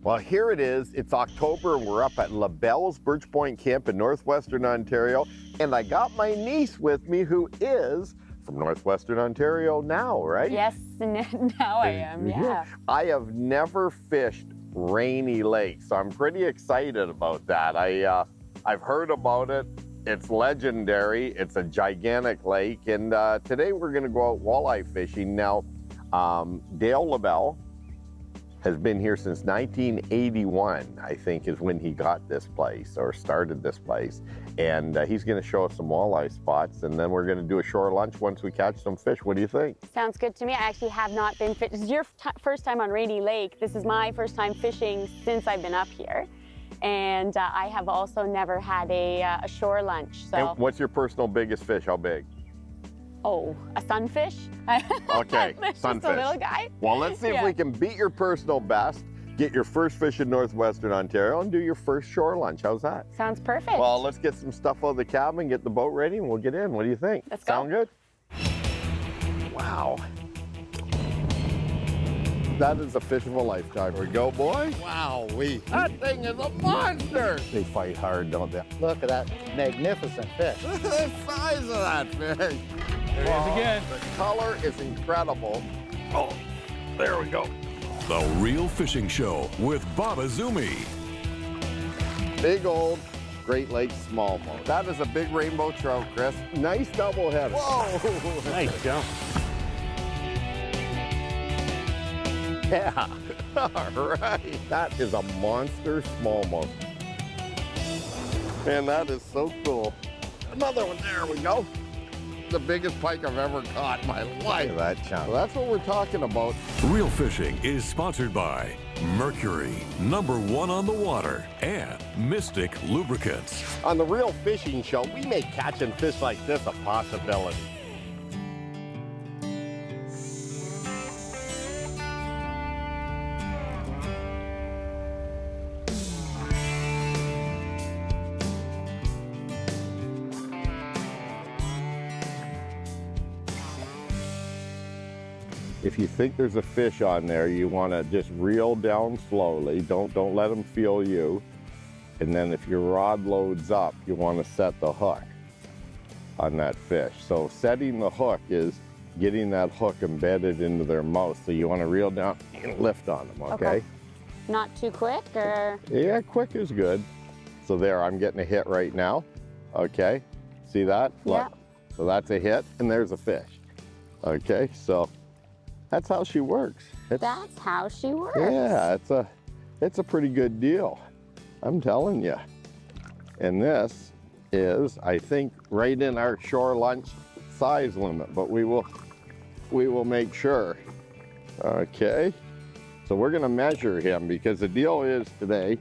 Well, here it is. It's October and we're up at LaBelle's Birch Point Camp in northwestern Ontario. And I got my niece with me who is from northwestern Ontario now, right? Yes, now I am, yeah. I have never fished Rainy Lake, so I'm pretty excited about that. I've heard about it. It's legendary. It's a gigantic lake. And today we're gonna go out walleye fishing. Now, Dale LaBelle has been here since 1981, I think, is when he got this place or started this place. And he's gonna show us some walleye spots, and then we're gonna do a shore lunch once we catch some fish. What do you think? Sounds good to me. I actually have not been fishing. This is your first time on Rainy Lake. This is my first time fishing since I've been up here. And I have also never had a shore lunch. So. And what's your personal biggest fish? How big? Oh, a sunfish? Okay, sunfish. Just a little guy? Well, let's see if we can beat your personal best, get your first fish in northwestern Ontario, and do your first shore lunch. How's that? Sounds perfect. Well, let's get some stuff out of the cabin, get the boat ready, and we'll get in. What do you think? Let's go. Sound good? Wow. That is a fish of a lifetime. Here we go, boy. Wow, that thing is a monster. They fight hard, don't they? Look at that magnificent fish. Look at the size of that fish. There it is again. The color is incredible. Oh, there we go. The Real Fishing Show with Bob Azumi. Big old Great Lakes smallmouth. That is a big rainbow trout, Chris. Nice double header. Whoa! Nice jump. Yeah, all right. That is a monster smallmouth. Man, that is so cool. Another one, there we go. The biggest pike I've ever caught in my life. Look at that chunk. Well, that's what we're talking about. Real Fishing is sponsored by Mercury, #1 on the water, and Mystic Lubricants. On the Real Fishing Show, we make catching fish like this a possibility. If you think there's a fish on there, you want to just reel down slowly. Don't let them feel you. And then if your rod loads up, you want to set the hook on that fish. So setting the hook is getting that hook embedded into their mouth. So you want to reel down and lift on them, okay? Not too quick, or? Yeah, quick is good. So there, I'm getting a hit right now. Okay, see that? Yeah. Look. So that's a hit, and there's a fish. Okay, so that's how she works. That's how she works. Yeah, it's a pretty good deal. I'm telling you. And this is, I think, right in our shore lunch size limit, but we will make sure. Okay. So we're gonna measure him because the deal is today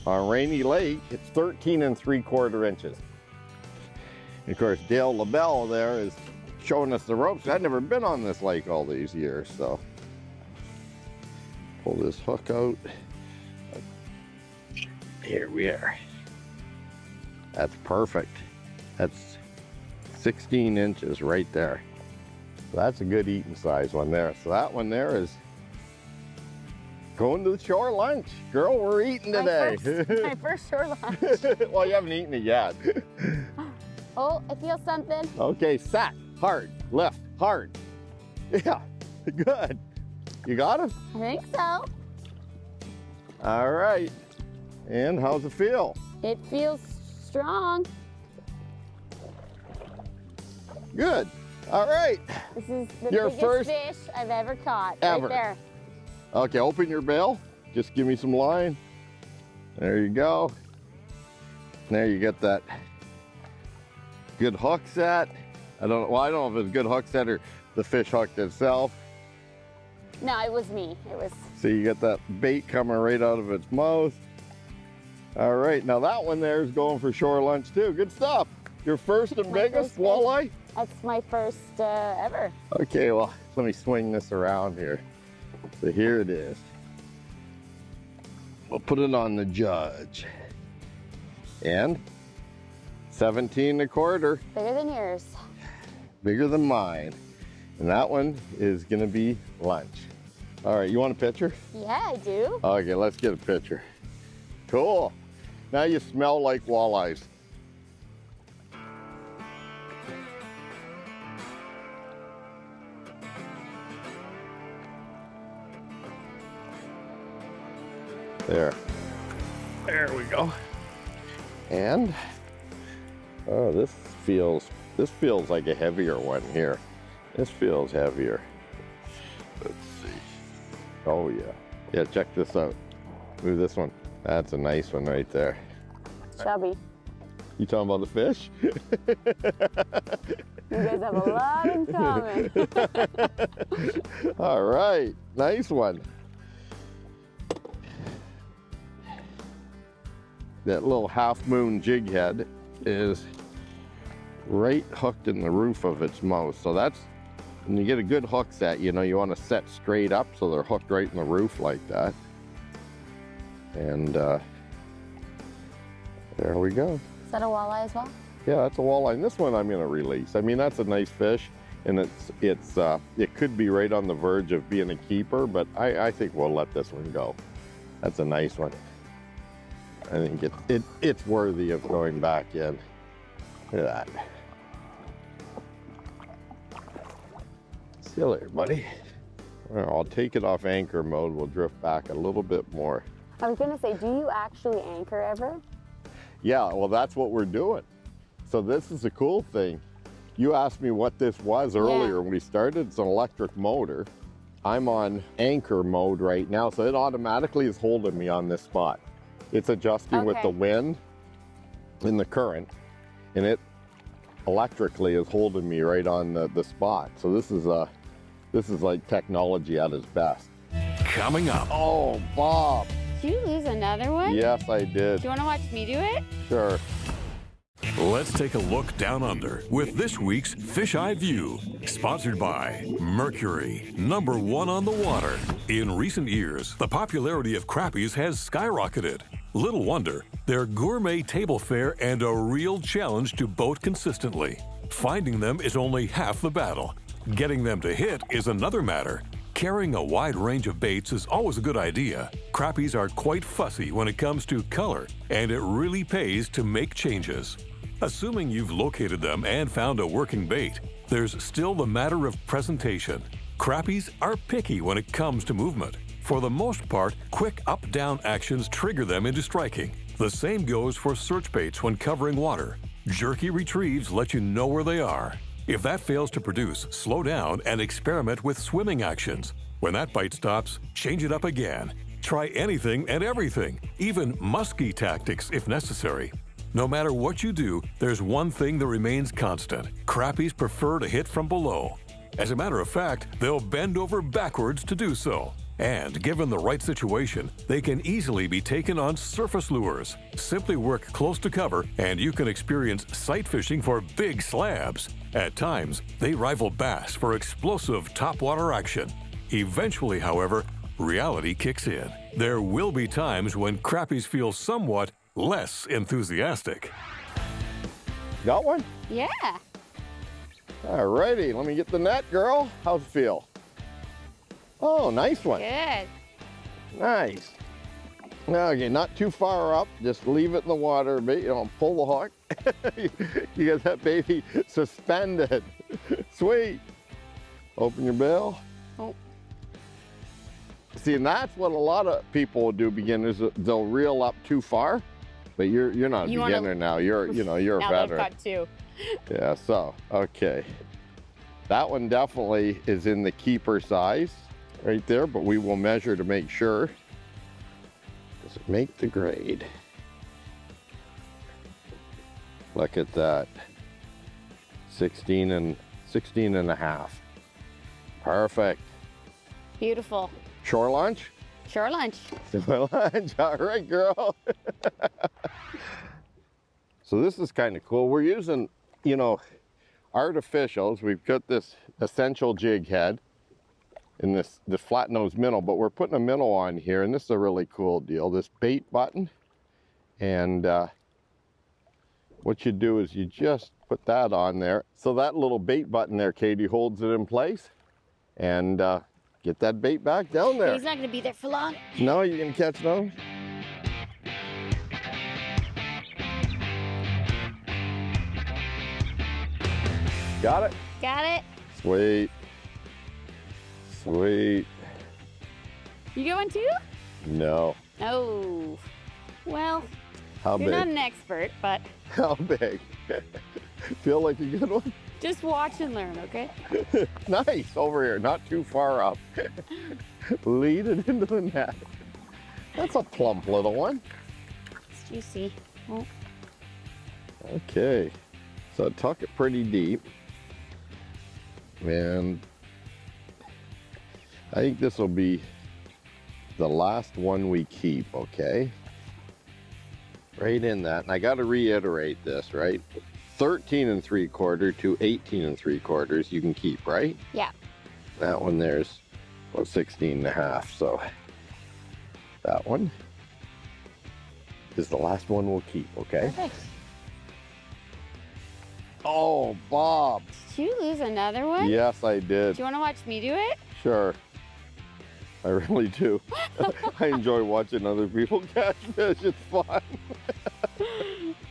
on Rainy Lake, it's 13 3/4 inches. And of course, Dale LaBelle there is showing us the ropes. I've never been on this lake all these years, so pull this hook out. Here we are. That's perfect. That's 16 inches right there. So that's a good eating size one there. So that one there is going to the shore lunch. Girl, we're eating today. My first shore lunch. Well, you haven't eaten it yet. Oh, I feel something. Okay, set. Hard, lift, hard. Yeah, good. You got him? I think so. All right. And how's it feel? It feels strong. Good. All right. This is the Your biggest first fish I've ever caught. ever. Right there. Okay, open your bail. Just give me some line. There you go. There you get that good hook set. I don't know if it's a good hook set or the fish hooked itself. No, it was me. It was. So you get that bait coming right out of its mouth. All right, now that one there is going for shore lunch too. Good stuff. Your first and biggest walleye? That's my first ever. Okay, well, let me swing this around here. So here it is. We'll put it on the judge. And 17 1/4. Bigger than yours. Bigger than mine. And that one is gonna be lunch. All right, you want a picture? Yeah, I do. Okay, let's get a picture. Cool. Now you smell like walleyes. There. There we go. And, oh, this feels like a heavier one here. This feels heavier. Let's see. Oh yeah. Yeah, check this out. Ooh, this one. That's a nice one right there. Chubby. You talking about the fish? You guys have a lot in common. All right, nice one. That little half moon jig head is right hooked in the roof of its mouth. So that's, when you get a good hook set, you know, you want to set straight up so they're hooked right in the roof like that. And there we go. Is that a walleye as well? Yeah, that's a walleye. And this one I'm gonna release. I mean, that's a nice fish, and it could be right on the verge of being a keeper, but I think we'll let this one go. That's a nice one. I think it's worthy of going back in. Look at that. See you later, buddy. Well, I'll take it off anchor mode. We'll drift back a little bit more. I was gonna say, do you actually anchor ever? Yeah, well, that's what we're doing. So this is the cool thing. You asked me what this was earlier when we started. It's an electric motor. I'm on anchor mode right now, so it automatically is holding me on this spot. It's adjusting with the wind and the current, and it electrically is holding me right on the spot. So this is like technology at its best. Coming up. Oh, Bob. Did you lose another one? Yes, I did. Do you want to watch me do it? Sure. Let's take a look down under with this week's Fish Eye View, sponsored by Mercury, #1 on the water. In recent years, the popularity of crappies has skyrocketed. Little wonder, they're gourmet table fare and a real challenge to boat consistently. Finding them is only half the battle. Getting them to hit is another matter. Carrying a wide range of baits is always a good idea. Crappies are quite fussy when it comes to color, and it really pays to make changes. Assuming you've located them and found a working bait, there's still the matter of presentation. Crappies are picky when it comes to movement. For the most part, quick up-down actions trigger them into striking. The same goes for search baits when covering water. Jerky retrieves let you know where they are. If that fails to produce, slow down and experiment with swimming actions. When that bite stops, change it up again. Try anything and everything, even musky tactics if necessary. No matter what you do, there's one thing that remains constant. Crappies prefer to hit from below. As a matter of fact, they'll bend over backwards to do so. And given the right situation, they can easily be taken on surface lures. Simply work close to cover and you can experience sight fishing for big slabs. At times, they rival bass for explosive topwater action. Eventually, however, reality kicks in. There will be times when crappies feel somewhat less enthusiastic. Got one? Yeah. All righty, let me get the net, girl. How's it feel? Oh, nice one. Good. Nice. Okay, not too far up. Just leave it in the water a bit. You know, pull the hook. You get that baby suspended. Sweet. Open your bill. Oh. See, and that's what a lot of people will do, beginners. They'll reel up too far, but you're not a beginner now. You're a veteran. Now I've got two. Yeah, so, okay. That one definitely is in the keeper size right there, but we will measure to make sure. Does it make the grade? Look at that. 16 and a half. Perfect. Beautiful. Shore lunch? Shore lunch. Shore lunch, all right, girl. So this is kind of cool. We're using, you know, artificials. We've got this essential jig head and this flat nose minnow, but we're putting a minnow on here, and this is a really cool deal. This bait button, and what you do is you just put that on there. So that little bait button there, Katie, holds it in place, and get that bait back down there. He's not gonna be there for long. No, you're gonna catch no? Got it? Got it. Sweet. Sweet. You get one too? No. Oh. Well, How you're big? not an expert, but How big? Feel like a good one? just watch and learn, okay? Nice, over here, not too far up. Lead it into the net. That's a plump little one. It's juicy. Oh. Okay, so tuck it pretty deep. And I think this will be the last one we keep, okay? Right in that, and I gotta reiterate this, right? 13 3/4 to 18 3/4 you can keep, right? Yeah. That one there's about 16.5, so that one is the last one we'll keep, okay? Perfect. Oh, Bob. Did you lose another one? Yes, I Do did. you want to watch me do it? Sure. I really do. I enjoy watching other people catch fish. It's fun.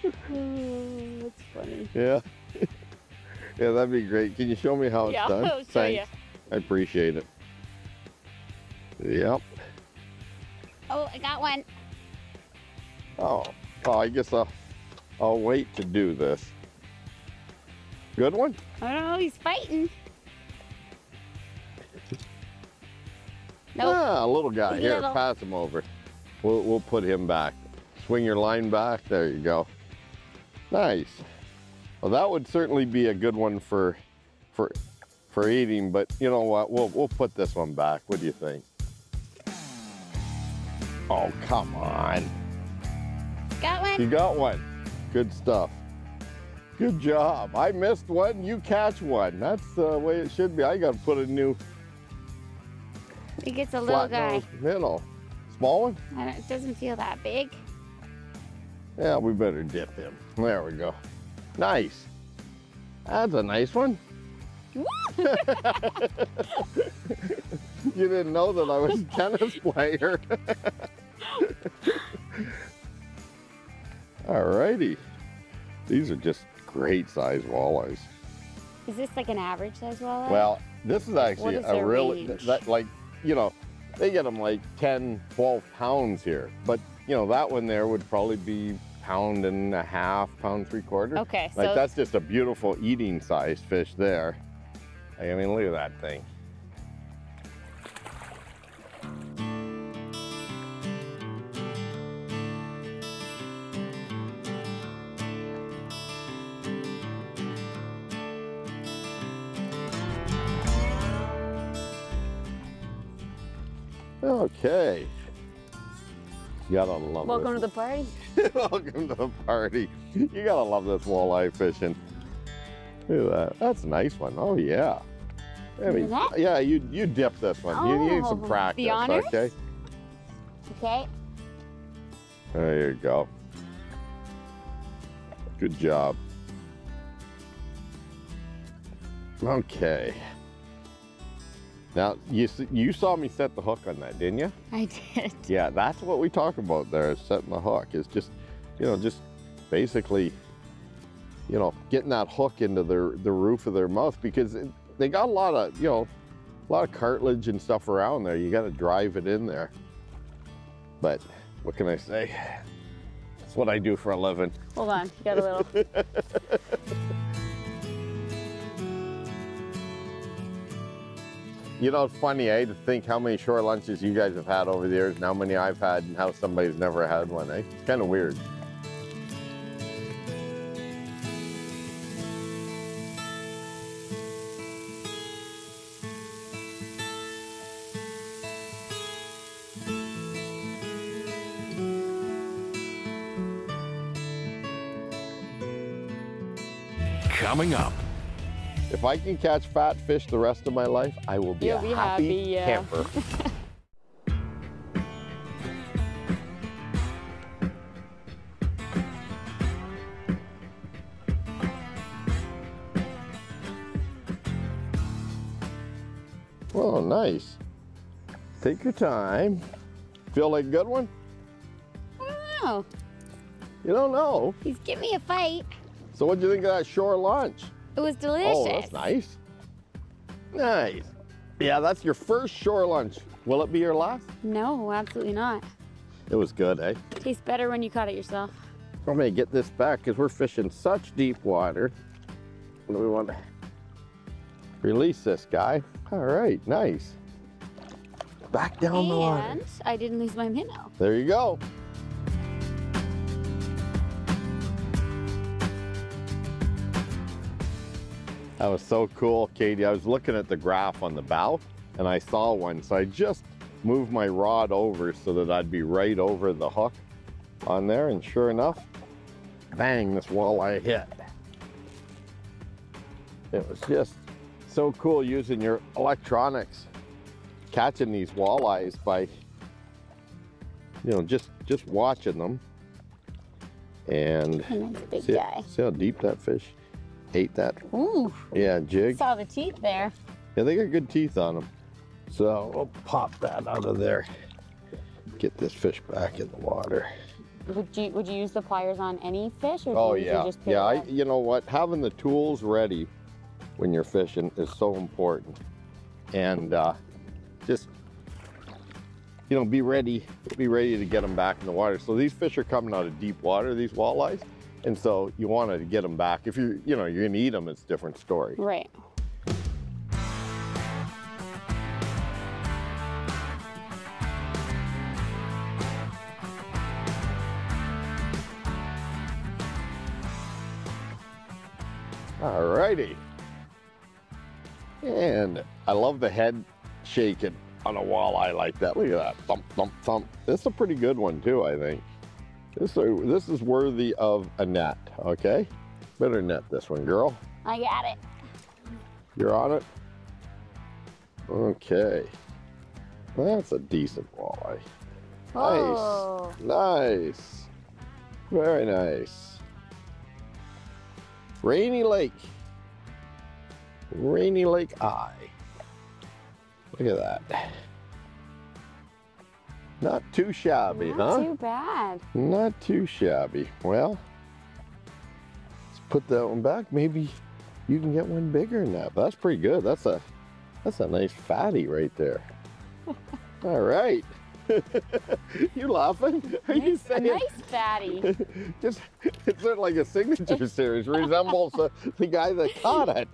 That's funny. Yeah. Yeah, that'd be great. Can you show me how it's Yeah, done? I'll show Thanks. I appreciate it. Yep. Oh, I got one. Oh, I guess I'll wait to do this. Good one? I don't know, he's fighting. Nope. Ah, a little guy. Here, Little. pass him over. We'll put him back. Swing your line back. There you go. Nice. Well, that would certainly be a good one for eating, but you know what? We'll put this one back. What do you think? Oh, come on. Got one. You got one. Good stuff. Good job. I missed one, you catch one. That's the way it should be. I got to put a new I think it's a little flat guy. nose minnow. Small one? It doesn't feel that big. Yeah, we better dip him. There we go. Nice. That's a nice one. You didn't know that I was a tennis player. Alrighty. These are just great size walleyes. Is this like an average size walleye? Well, this is actually What is a their really, range? like, you know, they get them like 10, 12 pounds here. But, you know, that one there would probably be 1.5 pounds, 1.75 pounds. Okay, Like so that's just a beautiful eating size fish there. I mean, look at that thing. Okay. You gotta love welcome to this. the party. Welcome to the party. You gotta love this walleye fishing. Look at that. That's a nice one. Oh yeah. I mean, Is that? yeah, you dip this one. You need some Oh, practice, the honors? okay? Okay. There you go. Good job. Okay. Now, you saw me set the hook on that, didn't you? I did. Yeah, that's what we talk about there, is setting the hook. It's just, you know, just basically, you know, getting that hook into the roof of their mouth, because they got a lot of, you know, a lot of cartilage and stuff around there. You got to drive it in there. But what can I say? That's what I do for a living. Hold on, you got a little. You know, it's funny, eh, to think how many shore lunches you guys have had over the years and how many I've had and how somebody's never had one, eh? It's kind of weird. Coming up, If I can catch fat fish the rest of my life, I will be You'll a be happy happy, yeah. camper. Oh, nice. Take your time. Feel like a good one? I don't know. You don't know? He's giving me a fight. So what'd you think of that shore lunch? It was delicious. Oh, that's nice. Nice. Yeah, that's your first shore lunch. Will it be your last? No, absolutely not. It was good, eh? Tastes better when you caught it yourself. I'm gonna get this back because we're fishing such deep water. We want to release this guy. All right, nice. Back down the water. And I didn't lose my minnow. There you go. That was so cool, Katie. I was looking at the graph on the bow and I saw one. So I just moved my rod over so that I'd be right over the hook on there. And sure enough, bang, this walleye hit. It was just so cool using your electronics, catching these walleyes by, just watching them. And Nice big see, guy. see how deep that fish ate that? Ooh. Yeah, jig. Saw the teeth there. Yeah, they got good teeth on them. So we'll pop that out of there. Get this fish back in the water. Would you use the pliers on any fish, or Oh do you yeah, just yeah. You know what? Having the tools ready when you're fishing is so important, and just be ready to get them back in the water. So these fish are coming out of deep water, these walleyes, and so you want to get them back. If you're gonna eat them, it's a different story. Right. Alrighty. And I love the head shaking on a walleye like that. Look at that, thump, thump, thump. This is a pretty good one too, I think. This is worthy of a net, okay? Better net this one, girl. I got it. You're on it? Okay. That's a decent walleye. Oh. Nice, nice. Very nice. Rainy Lake. Rainy Lake Eye. Look at that. Not too shabby, huh? Not too bad. Not too shabby. Well, let's put that one back. Maybe you can get one bigger than that. But that's pretty good. That's a nice fatty right there. All right. You laughing? Are you saying a nice fatty? Just it's sort of like a signature series. Resembles the guy that caught it.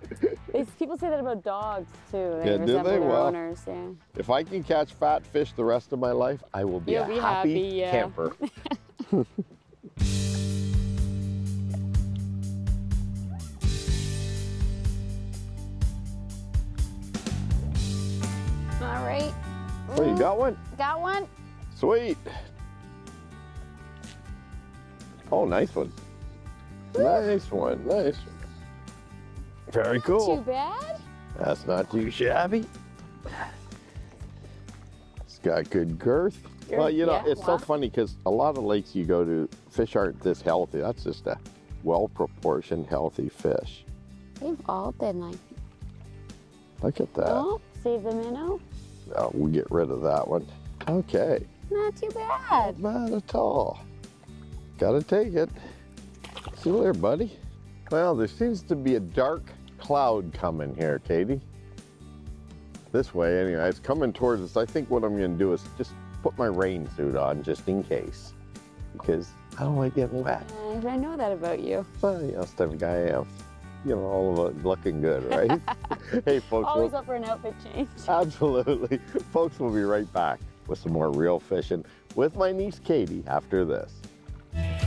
People say that about dogs too. They Yeah, do resemble they? their Well, owners. Yeah. If I can catch fat fish the rest of my life, I will be You'll a be happy yeah. camper. All right. Oh, you got one? Got one. Sweet. Oh, nice one. Nice one. Nice one. Very cool. Too bad. That's not too shabby. It's got good girth. Well, Yeah, it's so funny because a lot of lakes you go to, fish aren't this healthy. That's just a well-proportioned, healthy fish. They've all been like. Look at that. Oh, save the minnow. Oh, we'll get rid of that one. Okay. Not too bad. Not at all. Gotta take it. See you later, buddy. Well, there seems to be a dark cloud coming here, Katie. This way, anyway. It's coming towards us. I think what I'm gonna do is just put my rain suit on just in case, because I don't like getting wet. I know that about you. Well, that's the type of guy I am. All of it looking good, right? Hey, folks. Always up for an outfit change. Absolutely. Folks, we'll be right back with some more real fishing with my niece Katie after this.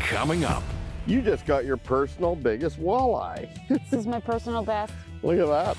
Coming up. You just got your personal biggest walleye. This is my personal best. Look at that.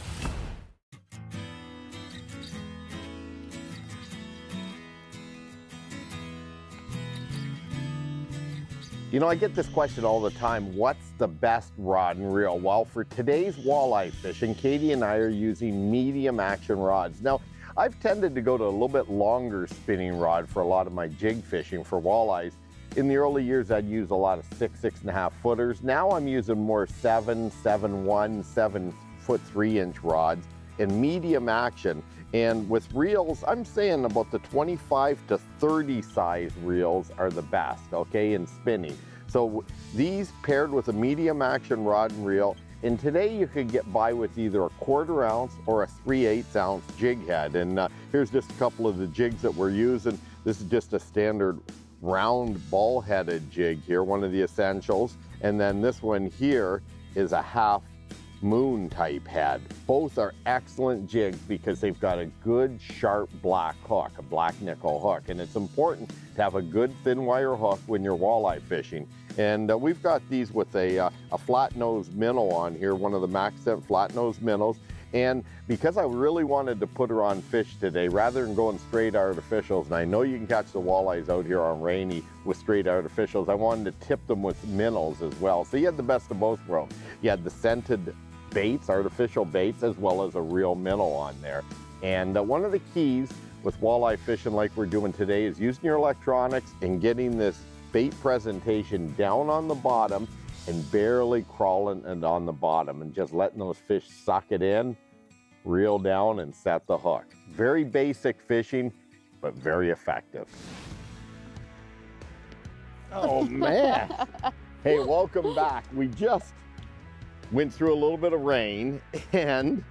I get this question all the time, what's the best rod and reel? Well, for today's walleye fishing, Katie and I are using medium action rods. Now, I've tended to go to a little bit longer spinning rod for a lot of my jig fishing for walleyes. In the early years, I'd use a lot of 6.5 footers. Now I'm using more 7, 7.1, 7 foot 3 inch rods. And medium action And with reels, I'm saying about the 25 to 30 size reels are the best, okay, in spinning. So these paired with a medium action rod and reel, and today you could get by with either a 1/4 ounce or a 3/8 ounce jig head. And here's just a couple of the jigs that we're using. This is just a standard round ball-headed jig here, one of the essentials. And then this one here is a half moon type head. Both are excellent jigs because they've got a good sharp black hook, a black nickel hook. And it's important to have a good thin wire hook when you're walleye fishing. And we've got these with a flat nose minnow on here, one of the Maxent flat nose minnows. And because I really wanted to put her on fish today, rather than going straight artificials, and I know you can catch the walleyes out here on Rainy with straight artificials, I wanted to tip them with minnows as well. So you had the best of both worlds. You had the scented baits, artificial baits, as well as a real minnow on there. And one of the keys with walleye fishing like we're doing today is using your electronics and getting this bait presentation down on the bottom and barely crawling and on the bottom and just letting those fish suck it in, reel down and set the hook. Very basic fishing, but very effective. Oh man. Hey, welcome back. We just went through a little bit of rain and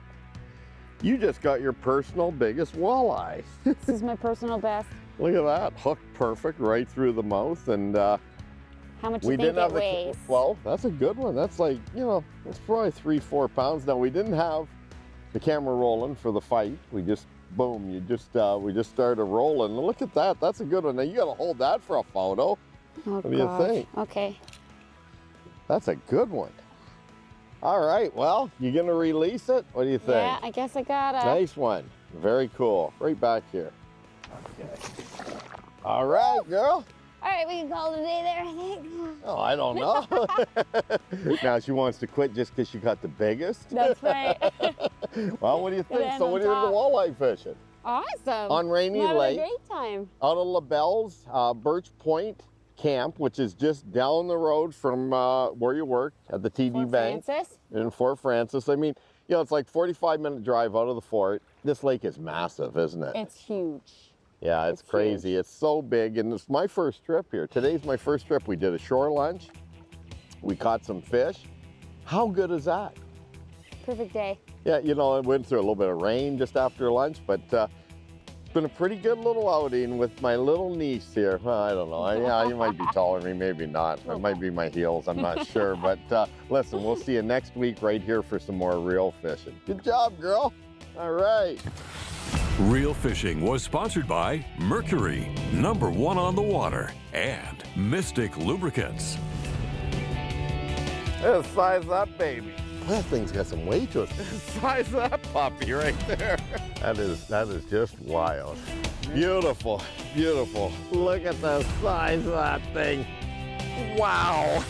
you just got your personal biggest walleye. This is my personal best. Look at that, hooked perfect right through the mouth. And how much do you think it weighs? Well, that's a good one. That's like, you know, it's probably 3-4 pounds. Now, we didn't have the camera rolling for the fight. We just, boom, we just started rolling. Look at that, that's a good one. Now, you gotta hold that for a photo. Oh, what do you think? Okay. That's a good one. All right, well, you gonna release it? What do you think? Yeah, I guess I gotta. Nice one, very cool. Right back here. Okay. All right, girl. All right, we can call it a day there, I think. Oh, I don't know. Now she wants to quit just because she got the biggest? That's right. Well, what do you think? So what are you into walleye fishing? Awesome. On Rainy Lake. Having a great time. Out of LaBelle's Birch Point camp, which is just down the road from where you work at the TD Bank. Francis? In Fort Francis. I mean, you know, it's like 45-minute drive out of the fort. This lake is massive, isn't it? It's huge. Yeah, it's crazy. Huge. It's so big, and it's my first trip here. Today's my first trip. We did a shore lunch. We caught some fish. How good is that? Perfect day. Yeah, you know, I went through a little bit of rain just after lunch, but it's been a pretty good little outing with my little niece here. Well, I don't know. Yeah, you might be taller than me, maybe not. It might be my heels, I'm not sure. But listen, we'll see you next week right here for some more reel fishing. Good job, girl. All right. Reel Fishing was sponsored by Mercury, #1 on the water, and Mystic Lubricants. Let's size that baby. That thing's got some weight to it. Size that puppy right there. That is just wild. Beautiful, beautiful. Look at the size of that thing. Wow.